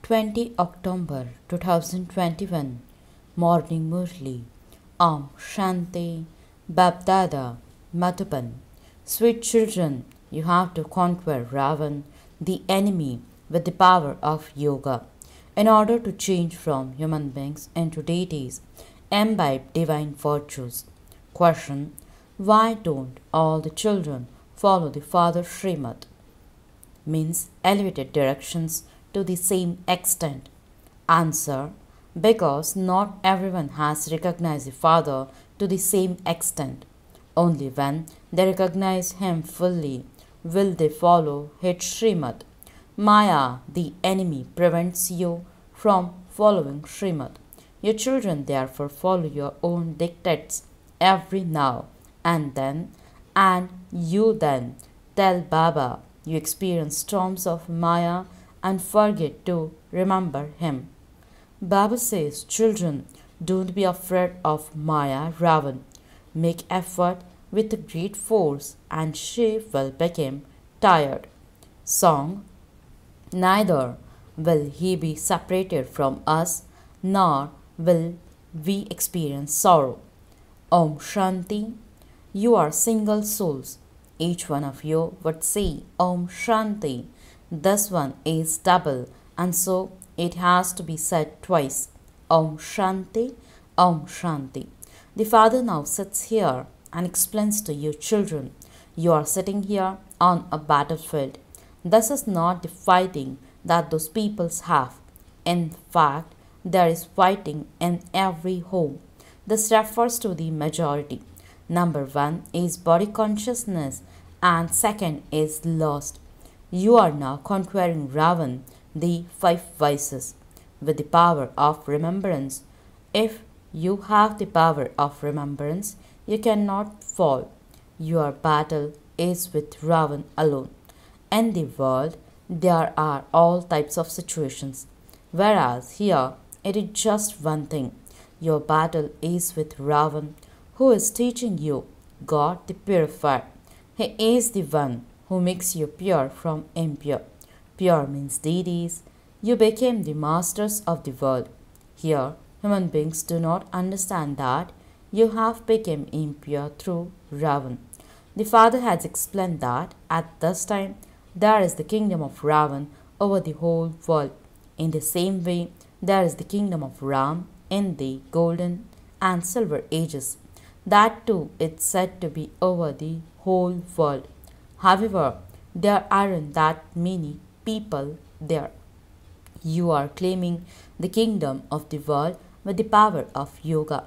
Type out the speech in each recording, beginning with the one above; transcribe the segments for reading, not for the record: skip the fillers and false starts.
20 October 2021 Morning Murli Om Shanti Babdada Madhuban. Sweet children, you have to conquer Ravan, the enemy, with the power of yoga. In order to change from human beings into deities, imbibe divine virtues. Question: why don't all the children follow the Father Srimad? Means elevated directions to the same extent. Answer: because not everyone has recognized the Father to the same extent. Only when they recognize Him fully will they follow his Srimad. Maya, the enemy, prevents you from following Srimad. Your children therefore follow your own dictates every now and then, and you then tell Baba you experience storms of Maya and forget to remember him. Baba says, children, don't be afraid of Maya Ravan. Make effort with great force and she will become tired. Song: neither will he be separated from us, nor will we experience sorrow. Om Shanti. You are single souls. Each one of you would say Om Shanti. This one is double, and so it has to be said twice. Om Shanti, Om Shanti. The Father now sits here and explains to you children, you are sitting here on a battlefield. This is not the fighting that those peoples have. In fact, there is fighting in every home. This refers to the majority. Number one is body consciousness and second is lust. You are now conquering Ravan, the five vices, with the power of remembrance. If you have the power of remembrance, you cannot fall. Your battle is with Ravan alone. In the world, there are all types of situations, whereas here it is just one thing. Your battle is with Ravan, who is teaching you God the purifier. He is the one who makes you pure from impure. Pure means deities. You became the masters of the world. Here, human beings do not understand that you have become impure through Ravan. The Father has explained that at this time there is the kingdom of Ravan over the whole world. In the same way, there is the kingdom of Ram in the golden and silver ages. That too is said to be over the whole world. However, there aren't that many people there. You are claiming the kingdom of the world with the power of yoga.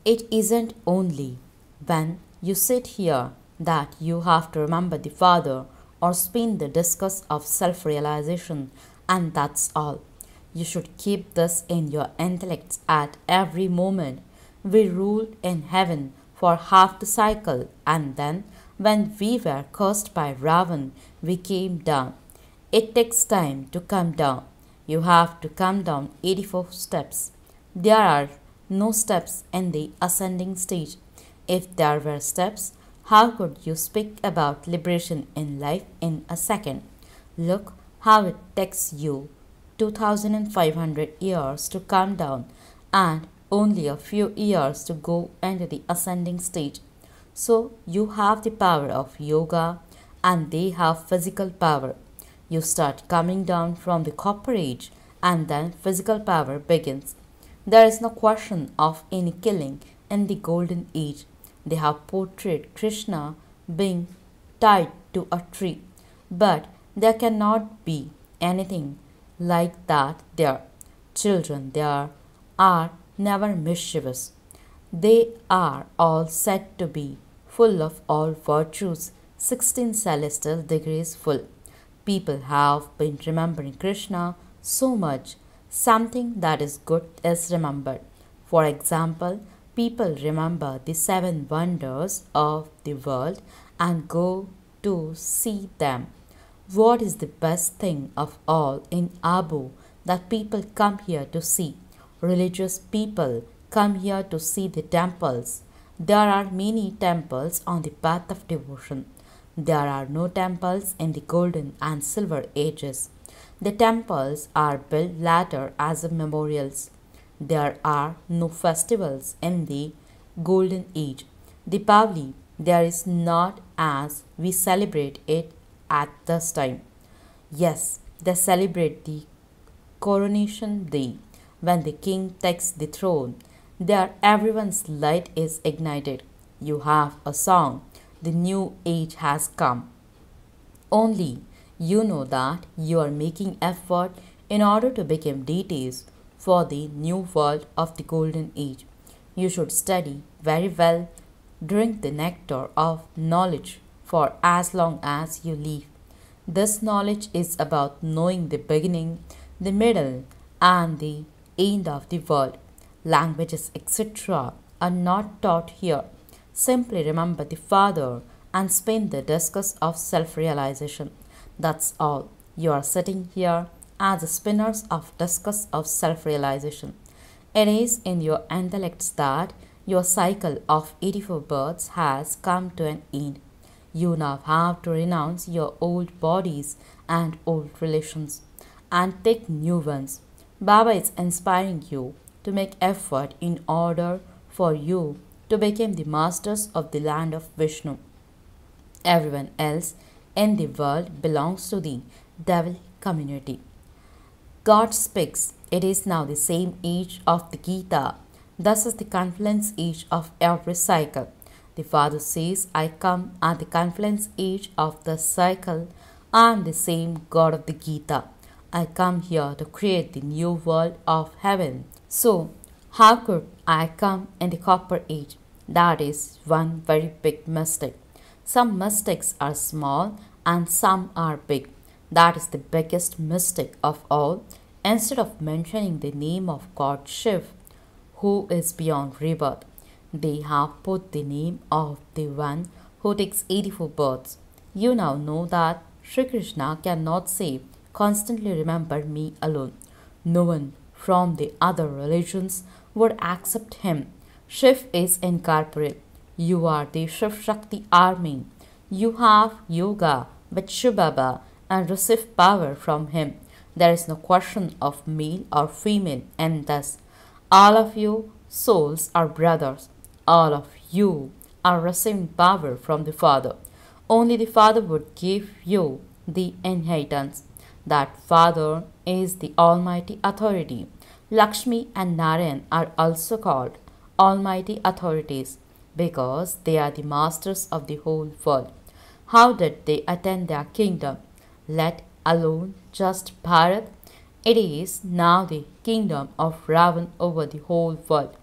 It isn't only when you sit here that you have to remember the Father or spin the discus of self-realization, and that's all. You should keep this in your intellects at every moment. We ruled in heaven for half the cycle, and then when we were cursed by Ravan, we came down. It takes time to come down. You have to come down 84 steps. There are no steps in the ascending stage. If there were steps, how could you speak about liberation in life in a second? Look how it takes you 2500 years to come down and only a few years to go into the ascending stage. So you have the power of yoga and they have physical power. You start coming down from the copper age and then physical power begins. There is no question of any killing in the golden age. They have portrayed Krishna being tied to a tree, but there cannot be anything like that there. Children there are never mischievous. They are all said to be full of all virtues, 16 celestial degrees full. People have been remembering Krishna so much. Something that is good is remembered. For example, people remember the 7 wonders of the world and go to see them. What is the best thing of all in Abu that people come here to see? Religious people come here to see the temples. There are many temples on the path of devotion. There are no temples in the golden and silver ages. The temples are built later as memorials. There are no festivals in the Golden Age. Deepavali, there is not as we celebrate it at this time. Yes, they celebrate the coronation day when the king takes the throne. There everyone's light is ignited. You have a song. The new age has come. Only you know that you are making effort in order to become deities for the new world of the golden age. You should study very well, drink the nectar of knowledge for as long as you live. This knowledge is about knowing the beginning, the middle, and the end of the world. Languages, etc., are not taught here. Simply remember the Father and spin the discus of self realization. That's all. You are sitting here as the spinners of discus of self realization. It is in your intellects that your cycle of 84 births has come to an end. You now have to renounce your old bodies and old relations and take new ones. Baba is inspiring you to make effort in order for you to become the masters of the land of Vishnu. Everyone else in the world belongs to the devil community. God speaks. It is now the same age of the Gita. Thus is the confluence age of every cycle. The Father says, I come at the confluence age of the cycle. I am the same God of the Gita. I come here to create the new world of heaven. So, how could I come in the copper age? That is one very big mistake. Some mistakes are small and some are big. That is the biggest mistake of all. Instead of mentioning the name of God Shiv, who is beyond rebirth, they have put the name of the one who takes 84 births. You now know that Sri Krishna cannot say, constantly remember me alone. No one from the other religions would accept him. Shiv is incorporeal. You are the Shiv Shakti army. You have yoga with Shiv Baba and receive power from him. There is no question of male or female in this. All of you souls are brothers. All of you are receiving power from the Father. Only the Father would give you the inheritance. That Father is the Almighty Authority. Lakshmi and Narayan are also called Almighty Authorities because they are the masters of the whole world. How did they attain their kingdom? Let alone just Bharat. It is now the kingdom of Ravan over the whole world.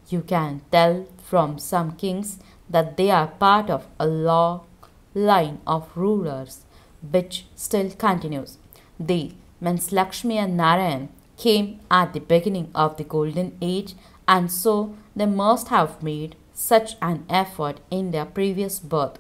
You can tell from some kings that they are part of a long line of rulers which still continues. They, means Lakshmi and Narayan, came at the beginning of the golden age and so they must have made such an effort in their previous birth.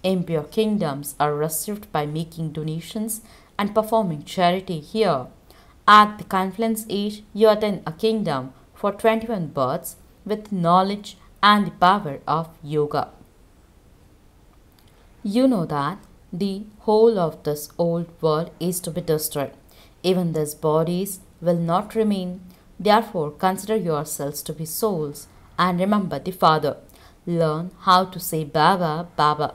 Impure kingdoms are received by making donations and performing charity here. At the confluence age, you attain a kingdom for 21 births with knowledge and the power of yoga. You know that the whole of this old world is to be destroyed. Even these bodies will not remain. Therefore, consider yourselves to be souls and remember the Father. Learn how to say Baba, Baba,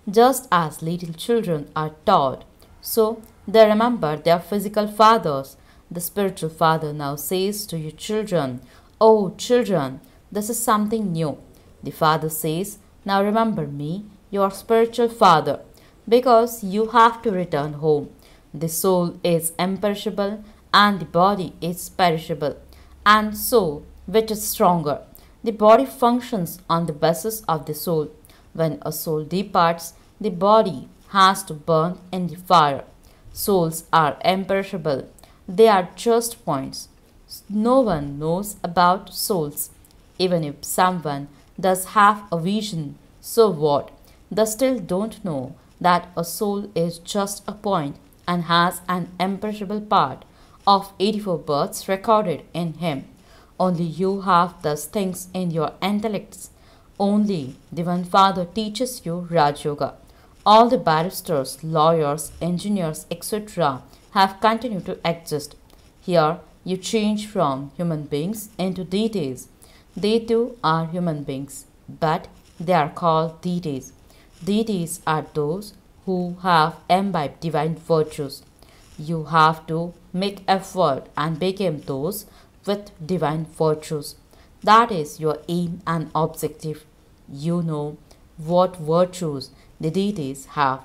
just as little children are taught. So, they remember their physical fathers. The spiritual father now says to you children, oh children, this is something new. The father says, now remember me, your spiritual father, because you have to return home. The soul is imperishable and the body is perishable. And so, which is stronger? The body functions on the basis of the soul. When a soul departs, the body has to burn in the fire. Souls are imperishable. They are just points. No one knows about souls. Even if someone does have a vision, so what? They still don't know that a soul is just a point and has an imperishable part of 84 births recorded in him. Only you have those things in your intellects. Only the one Father teaches you Raj Yoga. All the barristers, lawyers, engineers, etc. have continued to exist. Here, you change from human beings into deities. They too are human beings, but they are called deities. Deities are those who have imbibed divine virtues. You have to make effort and become those with divine virtues. That is your aim and objective. You know what virtues the deities have.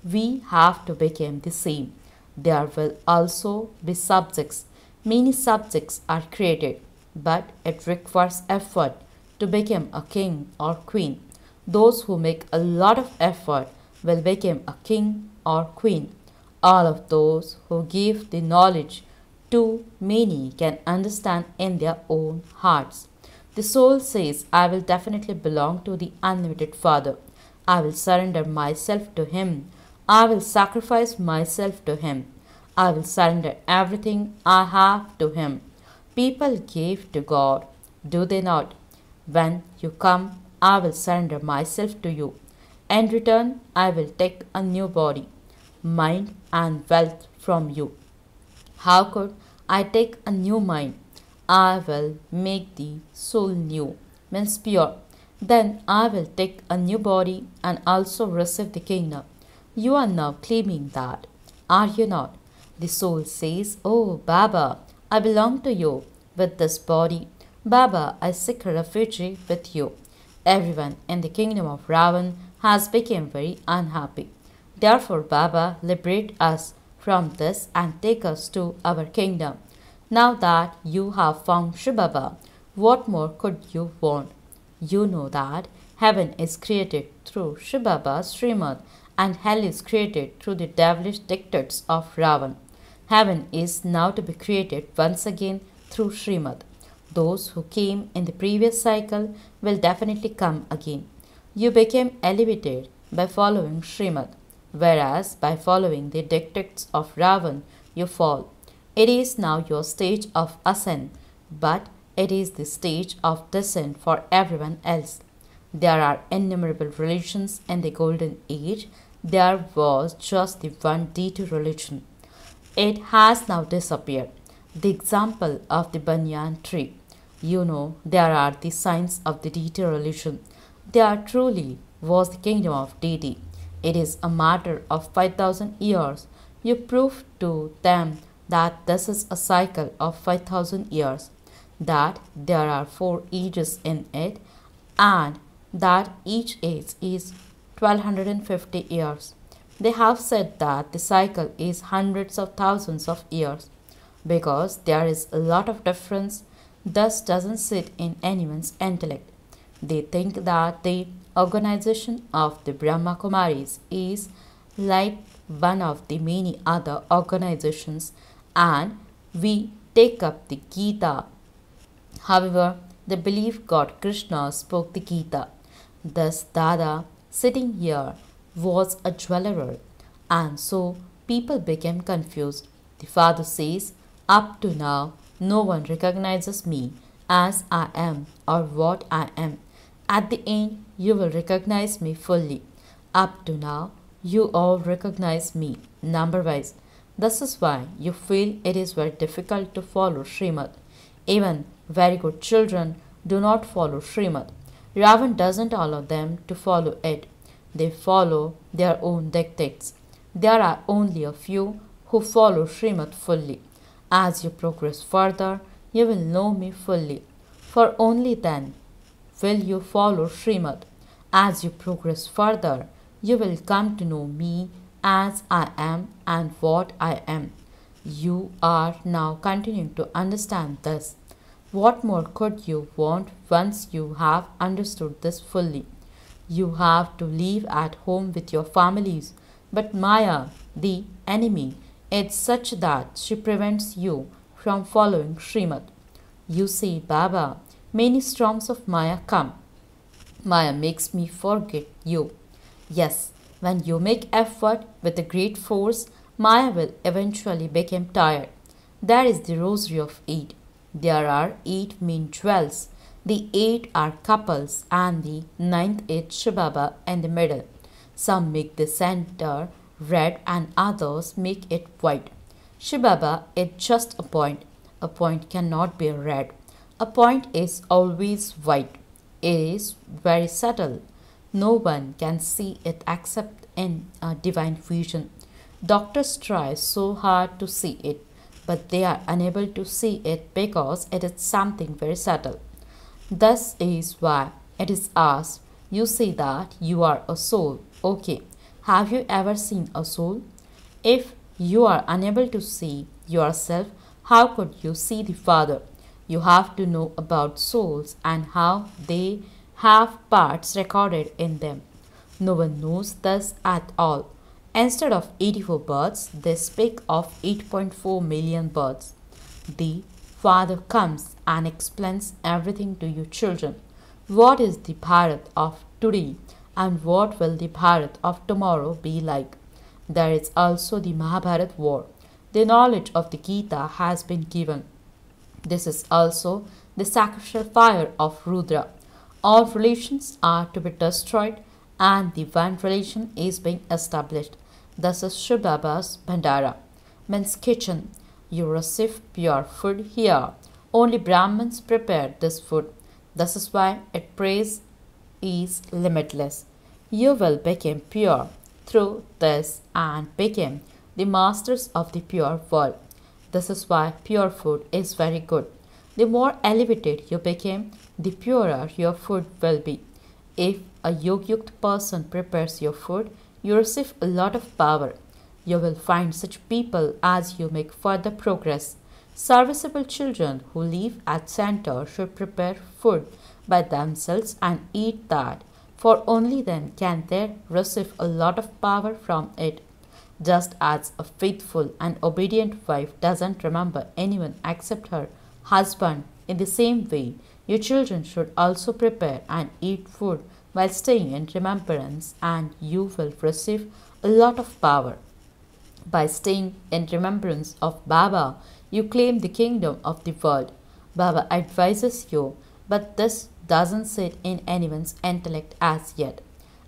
We have to become the same. There will also be subjects. Many subjects are created, but it requires effort to become a king or queen. Those who make a lot of effort will become a king or queen. All of those who give the knowledge to many can understand in their own hearts. The soul says, I will definitely belong to the unlimited Father. I will surrender myself to Him. I will sacrifice myself to Him. I will surrender everything I have to Him. People give to God, do they not? When you come, I will surrender myself to you. In return, I will take a new body, mind, and wealth from you. How could I take a new mind? I will make the soul new, means pure. Then I will take a new body and also receive the kingdom. You are now claiming that, are you not? The soul says, Oh, Baba, I belong to you with this body. Baba, I seek refuge with you. Everyone in the kingdom of Ravan has become very unhappy. Therefore, Baba, liberate us from this and take us to our kingdom. Now that you have found Shiv Baba, what more could you want? You know that heaven is created through Shiv Baba's Srimad and hell is created through the devilish dictates of Ravan. Heaven is now to be created once again through Srimad. Those who came in the previous cycle will definitely come again. You became elevated by following Srimad, whereas by following the dictates of Ravan, you fall. It is now your stage of ascent, but it is the stage of descent for everyone else. There are innumerable religions in the Golden Age. There was just the one deity religion. It has now disappeared. The example of the banyan tree. You know, there are the signs of the deity religion. There truly was the kingdom of deity. It is a matter of 5,000 years. You prove to them that this is a cycle of 5,000 years, that there are 4 ages in it, and that each age is 1250 years. They have said that the cycle is hundreds of thousands of years. Because there is a lot of difference, thus doesn't sit in anyone's intellect. They think that the organization of the Brahma Kumaris is like one of the many other organizations, and we take up the Gita. However, they believe God Krishna spoke the Gita. Thus, Dada, sitting here, was a jeweler, and so people became confused. The father says, Up to now, no one recognizes me as I am or what I am. At the end, you will recognize me fully. Up to now, you all recognize me number-wise. This is why you feel it is very difficult to follow Srimad. Even very good children do not follow Srimad. Ravan doesn't allow them to follow it. They follow their own dictates. There are only a few who follow Srimad fully. As you progress further, you will know me fully. For only then will you follow Srimad. As you progress further, you will come to know me as I am and what I am. You are now continuing to understand this. What more could you want once you have understood this fully? You have to live at home with your families, but Maya, the enemy, is such that she prevents you from following Srimad. You see, Baba, many storms of Maya come. Maya makes me forget you. Yes, when you make effort with a great force, Maya will eventually become tired. That is the rosary of 8. There are 8 main jewels. The 8 are couples and the 9th is Shiv Baba in the middle. Some make the center red and others make it white. Shibaba is just a point. A point cannot be red. A point is always white. It is very subtle. No one can see it except in a divine vision. Doctors try so hard to see it, but they are unable to see it because it is something very subtle. This is why it is asked, you say that you are a soul. Okay, have you ever seen a soul? If you are unable to see yourself, how could you see the Father? You have to know about souls and how they have parts recorded in them. No one knows this at all. Instead of 84 birds, they speak of 8.4 million birds. The Father comes and explains everything to you children. What is the Bharat of today and what will the Bharat of tomorrow be like? There is also the Mahabharat war. The knowledge of the Gita has been given. This is also the sacrificial fire of Rudra. All relations are to be destroyed and the one relation is being established. This is Shiv Baba's Bhandara, means kitchen. You receive pure food here. Only Brahmins prepare this food. This is why its praise is limitless. You will become pure through this and become the masters of the pure world. This is why pure food is very good. The more elevated you become, the purer your food will be. If a yogyukt person prepares your food, you receive a lot of power. You will find such people as you make further progress. Serviceable children who live at center should prepare food by themselves and eat that, for only then can they receive a lot of power from it. Just as a faithful and obedient wife doesn't remember anyone except her husband, in the same way, your children should also prepare and eat food while staying in remembrance, and you will receive a lot of power. By staying in remembrance of Baba, you claim the kingdom of the world. Baba advises you, but this doesn't sit in anyone's intellect as yet.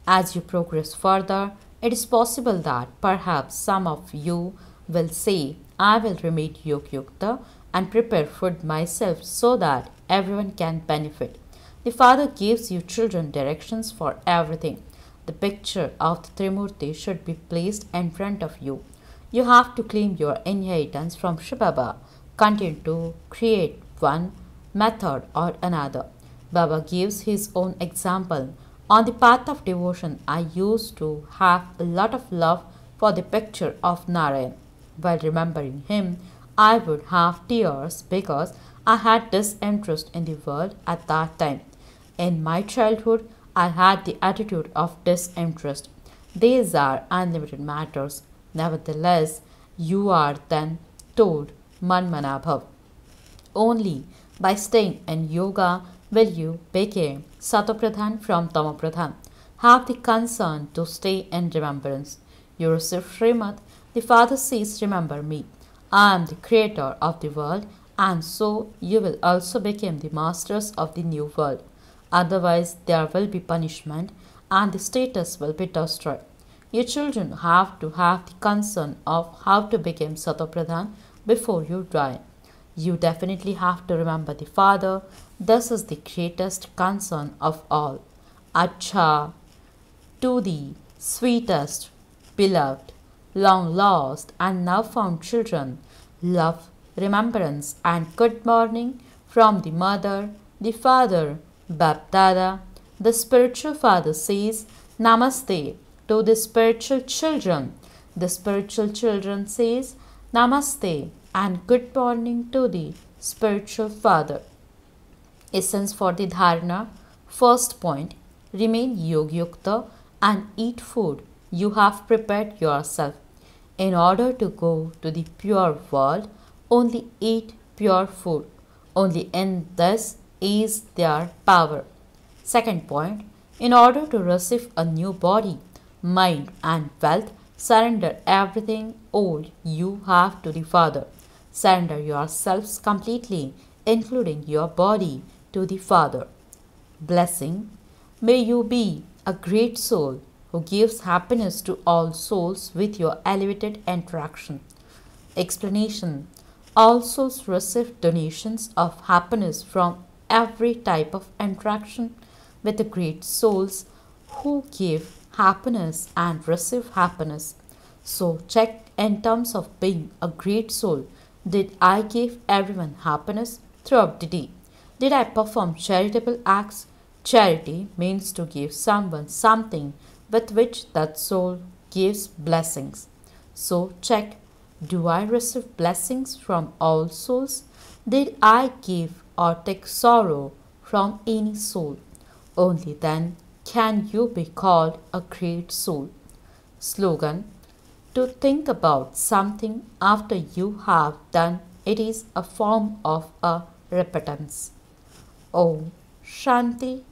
As you progress further, it is possible that perhaps some of you will say, I will remain Yogyukta and prepare food myself so that everyone can benefit. The Father gives you children directions for everything. The picture of the Trimurti should be placed in front of you. You have to claim your inheritance from Shiv Baba. Continue to create one method or another. Baba gives his own example. On the path of devotion, I used to have a lot of love for the picture of Narayan. While remembering him, I would have tears because I had disinterest in the world at that time. In my childhood, I had the attitude of disinterest. These are unlimited matters. Nevertheless, you are then told Manmanabhav. Only by staying in yoga will you become Satopradhan from Tamopradhan. Have the concern to stay in remembrance. You receive Srimad. The Father says, remember me. I am the creator of the world, and so you will also become the masters of the new world. Otherwise, there will be punishment and the status will be destroyed. Your children have to have the concern of how to become Satopradhan before you die. You definitely have to remember the Father. This is the greatest concern of all. Acha, to the sweetest, beloved, long lost and now found children, love, remembrance and good morning from the mother, the father, Bapdada. The spiritual father says Namaste to the spiritual children. The spiritual children says Namaste and good morning to the spiritual father. Essence for the dharana. First point, remain yogyukta and eat food you have prepared yourself. In order to go to the pure world, only eat pure food. Only in this is their power. Second point, in order to receive a new body, mind and wealth, surrender everything old you have to the Father. Surrender yourselves completely, including your body, to the Father. Blessing. May you be a great soul who gives happiness to all souls with your elevated interaction. Explanation. All souls receive donations of happiness from every type of interaction with the great souls who give happiness and receive happiness. So, check in terms of being a great soul. Did I give everyone happiness throughout the day? Did I perform charitable acts? Charity means to give someone something with which that soul gives blessings. So, check, do I receive blessings from all souls? Did I give or take sorrow from any soul? Only then can you be called a great soul. Slogan. To think about something after you have done it is a form of a repentance. Om Shanti